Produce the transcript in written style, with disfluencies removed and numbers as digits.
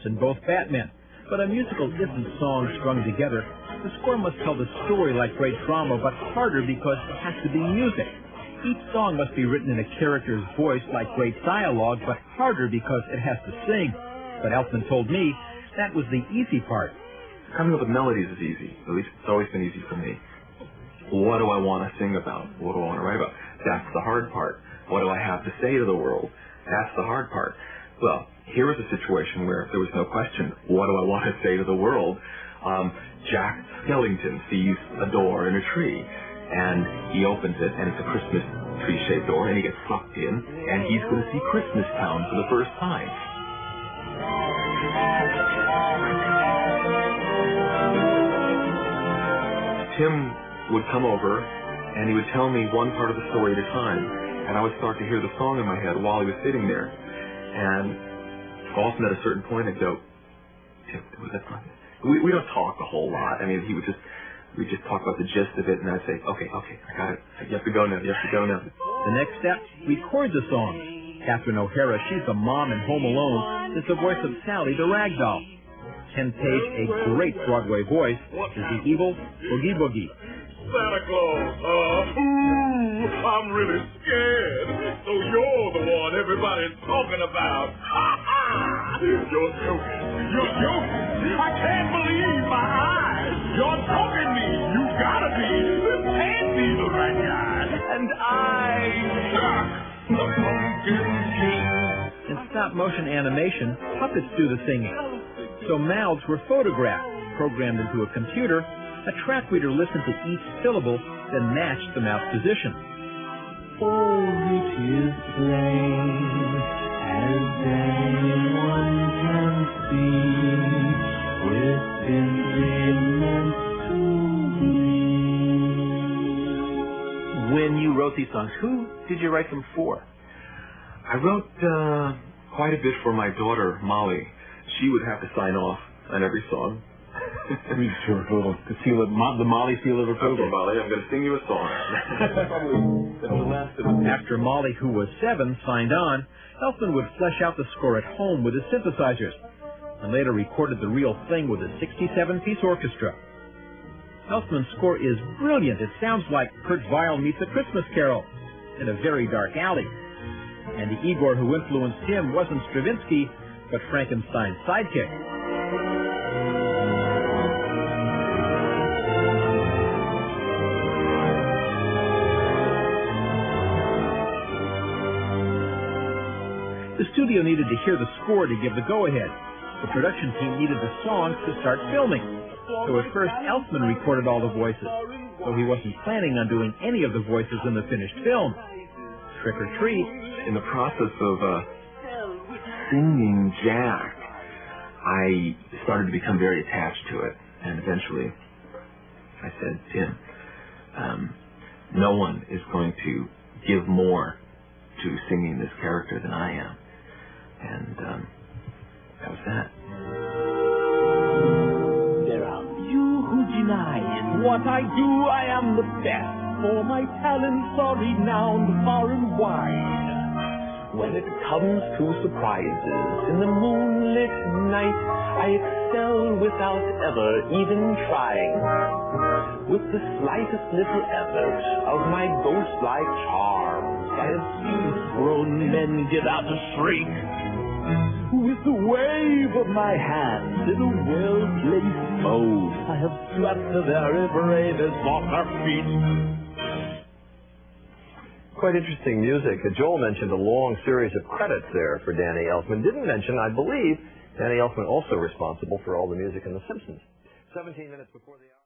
and both Batmen. But a musical isn't songs strung together. The score must tell the story like great drama, but harder because it has to be music. Each song must be written in a character's voice like great dialogue, but harder because it has to sing. But Elfman told me that was the easy part. Coming up with melodies is easy. At least it's always been easy for me. What do I want to sing about? What do I want to write about? That's the hard part. What do I have to say to the world? That's the hard part. Well, here was a situation where there was no question. What do I want to say to the world? Jack Skellington sees a door in a tree, and he opens it, and it's a Christmas tree-shaped door, and he gets sucked in, and he's going to see Christmas Town for the first time. Tim would come over, and he would tell me one part of the story at a time, and I would start to hear the song in my head while he was sitting there. And often at a certain point, I'd go, Tim, was that fun? We don't talk a whole lot. I mean, we'd just talk about the gist of it, and I'd say, okay, I got it. You have to go now. The next step, record the song. Catherine O'Hara, she's the mom in Home Alone, is the voice of Sally the Ragdoll. Ken Page, a great Broadway voice, is the evil Boogie Boogie. Santa Claus, I'm really scared. So you're the one everybody's talking about. You're joking. You're joking. I can't believe my eyes. You're joking me. You gotta be. This can't be the right guy. And I suck the Pumpkin King. In stop-motion animation, puppets do the singing. So mouths were photographed, programmed into a computer. A track reader listened to each syllable, then matched the mouth position. Oh, it is plain, as anyone can see, we're simply meant to be. When you wrote these songs, who did you write them for? I wrote quite a bit for my daughter, Molly. She would have to sign off on every song. We sure will. To see what the Molly feel of her program. Okay, Molly, I'm going to sing you a song. After Molly, who was 7, signed on, Elfman would flesh out the score at home with his synthesizers, and later recorded the real thing with a 67-piece orchestra. Elfman's score is brilliant. It sounds like Kurt Weill meets A Christmas Carol in a very dark alley. And the Igor who influenced him wasn't Stravinsky, but Frankenstein's sidekick. The studio needed to hear the score to give the go-ahead. The production team needed the songs to start filming. So at first, Elfman recorded all the voices, though he wasn't planning on doing any of the voices in the finished film. Trick or treat. In the process of singing Jack, I started to become very attached to it. And eventually, I said, Tim, no one is going to give more to singing this character than I am. And that was that. There are few who deny what I do. I am the best, for my talents are renowned far and wide. When it comes to surprises in the moonlit night, I excel without ever even trying. With the slightest little effort of my ghost-like charms, I have seen grown men give out a shriek. With the wave of my hand in a well-placed pose, I have swept the very bravest off their feet. Quite interesting music. Joel mentioned a long series of credits there for Danny Elfman. Didn't mention, I believe, Danny Elfman also responsible for all the music in The Simpsons. 17 minutes before the hour.